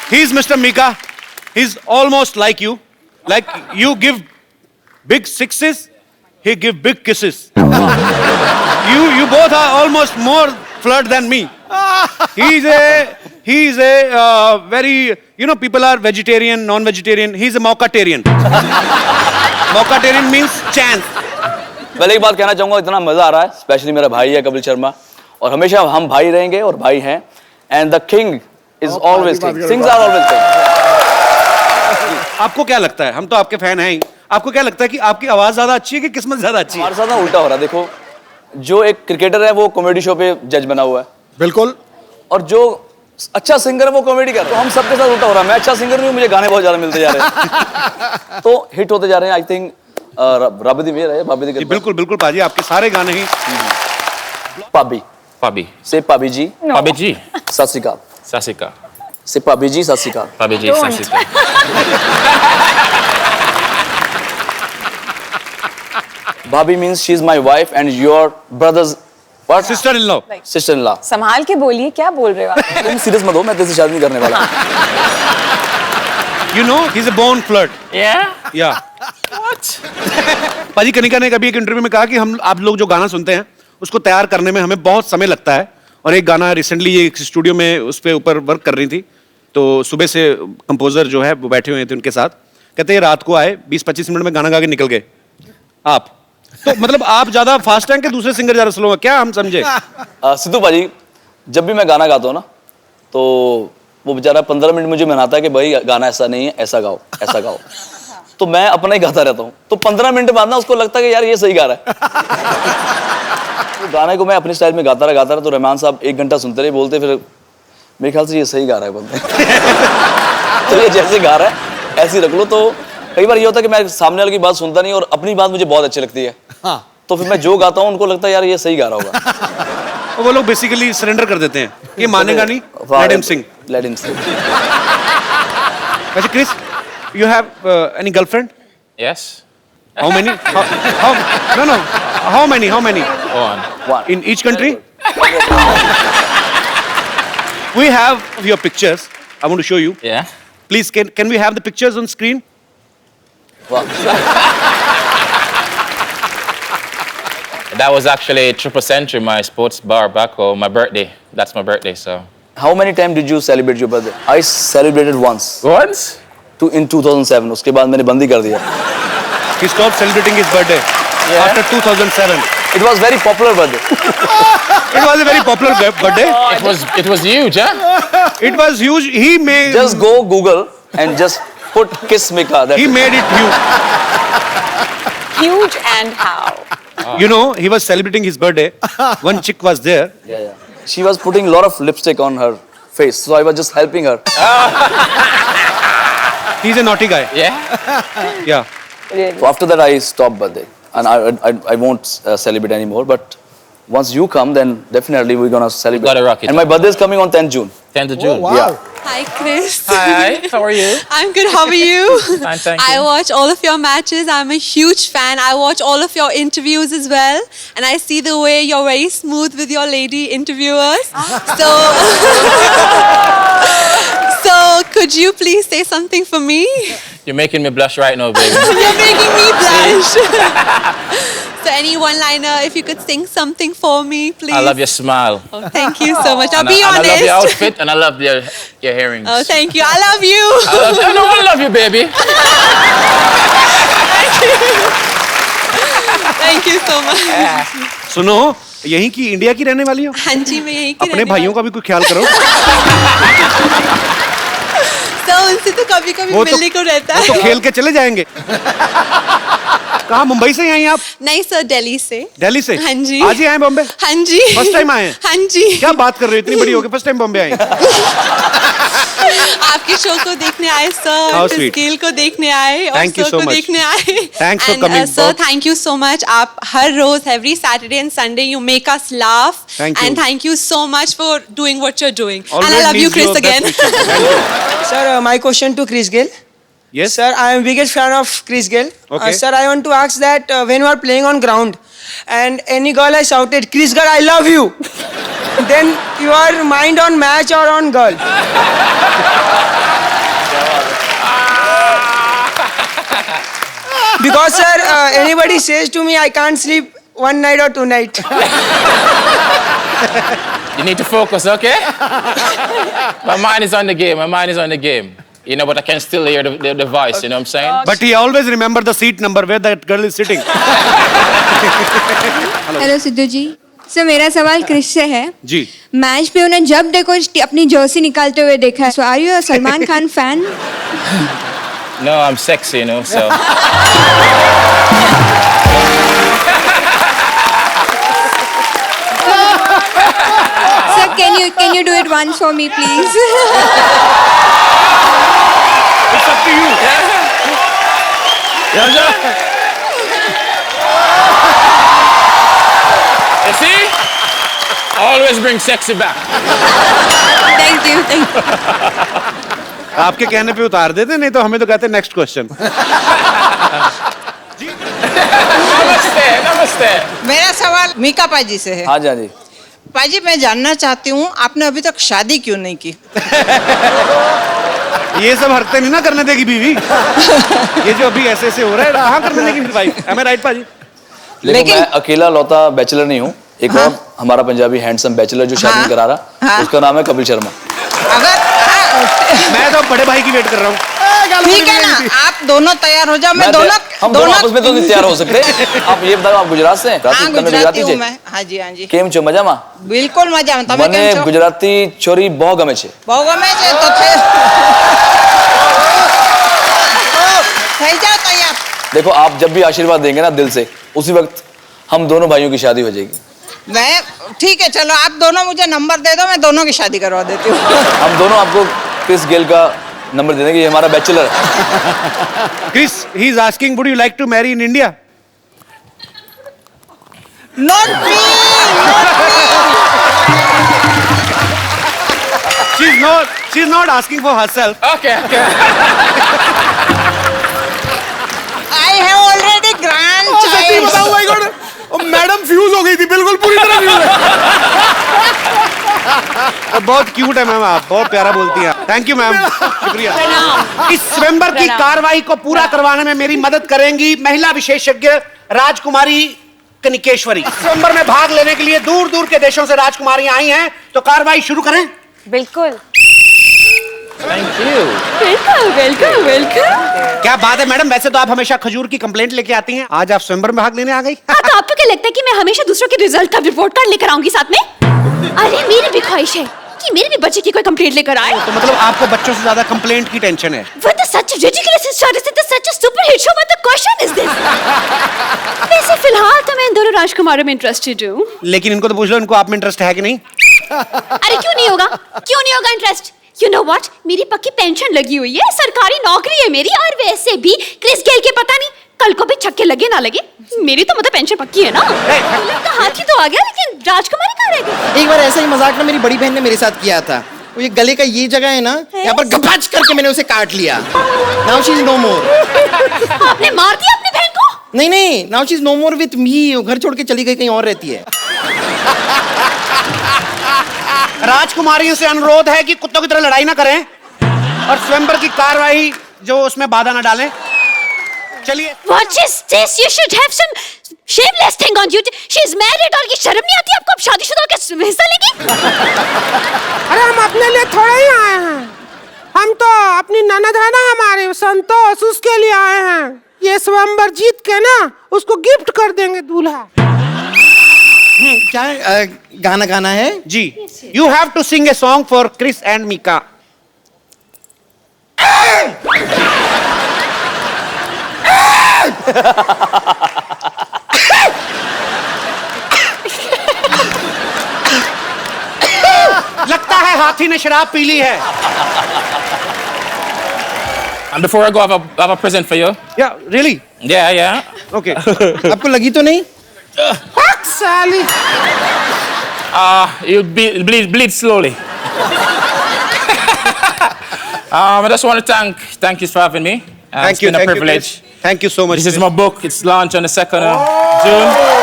He's Mr. Mika. He's almost like you. Like you give big sixes, he give big kisses. You both are almost more flirt than me. He's a very, you know, people are vegetarian, non-vegetarian. He's a Mockatarian. Mockatarian means chance. पहले एक बात कहना चाहूंगा, इतना मजा आ रहा है, specially मेरा भाई है कपिल शर्मा, और हमेशा हम भाई रहेंगे और भाई हैं, and the king is always king, things are always king. आपको क्या लगता है, हम तो आपके फैन हैं ही, आपको क्या लगता है कि आपकी आवाज ज्यादा अच्छी है कि किस्मत ज्यादा अच्छी है? हमारे साथ ना उल्टा हो रहा है। देखो, जो एक क्रिकेटर है वो कॉमेडी शो पे जज बना हुआ है, बिल्कुल, और जो अच्छा सिंगर है वो कॉमेडी कर, तो हम सबके साथ उल्टा हो रहा है। मैं अच्छा सिंगर नहीं हूँ, मुझे गाने बहुत ज्यादा मिलते जा रहे हैं, तो हिट होते जा रहे हैं। आई थिंक रब दी मेहर है, बाबी दी। बिल्कुल बिल्कुल पाजी, आपके सारे गाने ही। पाबी Pabi. से पाबी जी, Pabi G. सत श्री अकाल। Sasika. से पाबी जी, सत श्री अकाल। Pabi G. Sasika. भाभी means she is my wife and your brother's what? Sister-in-law. Sister-in-law. संभाल के बोलिए, क्या बोल रहे हो आप? तुम सीरियस मत हो, मैं तेरे से शादी नहीं करने वाला। You know, he's a born flirt. Yeah? Yeah. What? पाजी, कनिका ने कभी एक इंटरव्यू में कहा कि हम आप लोग जो गाना सुनते हैं उसको तैयार करने में हमें बहुत समय लगता है, और एक गाना रिसेंटली ये एक स्टूडियो में उस पे ऊपर वर्क कर रही थी, तो सुबह से कंपोजर जो है वो बैठे हुए थे उनके साथ, कहते हैं रात को आए 20-25 मिनट में गाना गा के निकल गए। आप तो मतलब आप ज्यादा फास्ट हैं कि दूसरे सिंगर ज्यादा स्लो हैं, क्या हम समझे? सिद्धू भाजी, जब भी मैं गाना गाता हूँ ना, तो वो बेचारा 15 मिनट मुझे मनाता है कि भाई गाना ऐसा नहीं है, ऐसा गाओ, ऐसा गाओ। तो मैं अपना ही गाता रहता हूँ, तो 15 मिनट बाद ना उसको लगता है कि यार ये सही गा रहा है। तो गाने को मैं अपने स्टाइल में गाता रहा, तो रहमान साहब 1 घंटा सुनते रहे, बोलते फिर मेरे ख्याल से ये सही गा रहा है, बोलते तो ये जैसे गा रहा है ऐसे ही रख लो। तो कई बार ये होता है कि मैं सामने वाले की बात सुनता नहीं और अपनी बात मुझे बहुत अच्छी लगती है, तो फिर मैं जो गाता हूँ उनको लगता है यार ये सही गा रहा होगा। वो लोग बेसिकली सरेंडर कर देते हैं, ये मानेगा नहीं, लेट हिम सिंग। वैसे Chris, you have any girlfriend? Yes? How many? No. How many? One. In each country? We have your pictures. I want to show you. Yeah? Please, can we have the pictures on screen? That was actually Triple Century, my sports bar back home, my birthday. That's my birthday, so. How many times did you celebrate your birthday? I celebrated once. Once? In 2007. उसके बाद मैंने बंदी कर दिया। He stopped celebrating his birthday after 2007. It was very popular birthday. It was a very popular birthday. It was huge, huh? It was huge. He made. Just go Google and just put Kiss Mika. He made it huge. Huge and how? You know, he was celebrating his birthday. One chick was there. Yeah. She was putting a lot of lipstick on her face, so I was just helping her. He's a naughty guy. Yeah? Yeah. Really? So after that, I stopped birthday, and I won't celebrate anymore. But once you come, then definitely we're gonna celebrate. Gotta rock it. And my birthday is coming on 10th June. 10th of June. Oh, wow. Yeah. Hi, Chris. Hi, how are you? I'm good. How are you? Fine, thank I you. watch all of your matches. I'm a huge fan. I watch all of your interviews as well. And I see the way you're very smooth with your lady interviewers. So could you please say something for me? You're making me blush right now, baby. You're making me blush. So any one-liner, if you could sing something for me, please. I love your smile. Oh, thank you so much. I'll And be I honest. love your outfit, and I love your earrings. Oh, thank you. I love you. I love you, baby. Thank you so much. सुनो, यहीं की India की रहने वाली हो? हाँ जी, मैं यहीं की अपने रहने भाइयों का भी कोई ख्याल करो। तो उनसे तो कभी-कभी मिलने को रहता वो है। तो खेल के चले जाएंगे। कहाँ, मुंबई से ही आई आप? नहीं सर, दिल्ली से। दिल्ली से? हाँ जी। आज ही आए बॉम्बे? हाँ जी। फर्स्ट टाइम आए हैं? हाँ जी। क्या बात कर रहे हो, इतनी बड़ी हो गई फर्स्ट टाइम बॉम्बे आई? आपके शो को देखने आए How सर, sweet. स्केल को देखने आए और Thank you शो so को much. देखने आए। Thanks for And, coming. sir, thank you so much. आप हर रोज, every Saturday and Sunday, you make us laugh. Thank you. And thank you so much for doing what you're doing. Always and I love you, needs Chris, your again. best wishes. Thank you. Sir, my question to Chris Gayle. Yes. Sir, I am biggest fan of Chris Gayle. Okay. Sir, I want to ask that when you are playing on ground and any girl has shouted, Chris Gayle, I love you. Then your mind on match or on girl? Because sir, anybody says to me I can't sleep one night or 2 nights. You need to focus, okay? My mind is on the game. My mind is on the game. You know, but I can still hear the voice. You know what I'm saying? But he always remember the seat number where that girl is sitting. Hello Sidhu ji sir मेरा सवाल Chris से है जी match पे उन्हें जब देखो अपनी Jersey निकालते हुए देखा है so are you a Salman Khan fan No, I'm sexy, you know, so. Sir can you do it once for me please It's up to you. You see? Always bring sexy back. Thank you आपके कहने पे उतार देते नहीं तो हमें तो कहते नेक्स्ट क्वेश्चन Namaste, namaste. मेरा सवाल मीका पाजी से है हाँ जी हाँ जी। पाजी मैं जानना चाहती हूँ आपने अभी तक शादी क्यों नहीं की ये सब हरकतें नहीं ना करने देगी बीवी ये जो अभी ऐसे ऐसे हो रहा है कहाँ करने देगी मेरी वाइफ एम आई राइट पाजी लेकिन मैं अकेला लौता बैचलर नहीं हूँ एक और हमारा पंजाबी हैंडसम बैचलर जो शादी नहीं करा रहा उसका नाम है कपिल शर्मा। अगर मैं तो बड़े भाई की वेट कर रहा हूँ ठीक है ना आप दोनों तैयार हो जाओ मैं दोनों हम दोनों आपस में तो नहीं तैयार हो सकते। आप ये बताओ आप गुजरात से हैं? हाँ गुजराती हूँ मैं हाँ जी કેમ છો મજામાં? बिल्कुल मजा તમે મને કેમ છો ગુજરાતી છોરી બહુ ગમે છે। બહુ ગમે છે તો થઈ જાઓ તૈયાર देखो आप जब भी आशीर्वाद देंगे ना दिल से उसी वक्त हम दोनों भाइयों की शादी हो जाएगी। मैं ठीक है चलो आप दोनों मुझे नंबर दे दो मैं दोनों की शादी करवा देती हूँ हम दोनों आपको क्रिस गेल का नंबर दे देंगे ये हमारा बैचलर है। Chris he is asking would you like to marry in India not me she is not asking for herself Okay, okay. I have already grandchild madam fuse हो गई थी बिल्कुल पूरी तरह फ्यूज बहुत क्यूट है ma'am आप बहुत प्यारा बोलती हैं थैंक यू मैम शुक्रिया इस स्वयंवर की कार्रवाई को पूरा करवाने में मेरी मदद करेंगी महिला विशेषज्ञ राजकुमारी कनिकेश्वरी स्वयंवर में भाग लेने के लिए दूर दूर के देशों से राजकुमारियां आई हैं तो कार्रवाई शुरू करें बिल्कुल Thank you. Welcome welcome welcome क्या बात है मैडम वैसे तो आप हमेशा खजूर की कंप्लेंट लेके आती हैं आज आप स्वयंवर में भाग लेने आ गई हाँ, तो आपको क्या लगता है कि मैं हमेशा दूसरों के रिजल्ट का रिपोर्ट कार्ड लेकर आऊंगी साथ में? अरे मेरी भी ख्वाहिश है कि मेरे भी बच्चे की कोई कंप्लेंट लेकर आए। तो मतलब आपको बच्चों से ज्यादा कंप्लेंट की टेंशन है What the such ridiculous stories is such a super hit show? What the question is this? वैसे फिलहाल तो मैं इन दोनों राजकुमारों में इंटरेस्टेड हूँ। लेकिन इनको तो पूछ लो इनको आप में इंटरेस्ट है कि नहीं अरे क्यों नहीं होगा? क्यों नहीं होगा इंटरेस्ट? You know what? मेरी पक्की पेंशन लगी हुई है सरकारी नौकरी है मेरी और वैसे भी क्रिस गेल के पता नहीं कल को भी छक्के लगे ना लगे मेरी तो मतलब पेंशन पक्की है ना तो हाथी तो आ गया लेकिन राजकुमारी कहाँ रह गई? एक बार ऐसा ही मजाक ना मेरी बड़ी बहन ने मेरे साथ किया था वो ये गले का ये जगह है ना यहाँ पर गपाच करके मैंने उसे काट लिया now she is no more आपने मार दिया अपनी बहन को? नहीं नहीं now she is no more with me घर छोड़ के चली गई कहीं और रहती है राजकुमारियों से अनुरोध है कि कुत्तों की तरह लड़ाई ना करें और स्वयंवर की कार्रवाई जो उसमें बाधा ना डालें चलिए What is this? You should have some shameless thing on you. She is married और ये शर्म नहीं आती आपको अब शादीशुदा के हिस्सा लेगी? अरे हम अपने लिए थोड़े ही आए हैं हम तो अपनी ननद है ना हमारे संतोष उसके लिए आए हैं ये स्वयंवर जीत के ना उसको गिफ्ट कर देंगे दूल्हा क्या गाना गाना है जी you have to sing a song for Chris and Mika लगता है हाथी ने शराब पी ली है And before I go, I have a present for you. या रियली Yeah, yeah. ओके आपको लगी तो नहीं साली You bleed slowly. I just want to thank you for having me. It's been a privilege. Thank you so much This is my book. It's launched on the 2nd of June.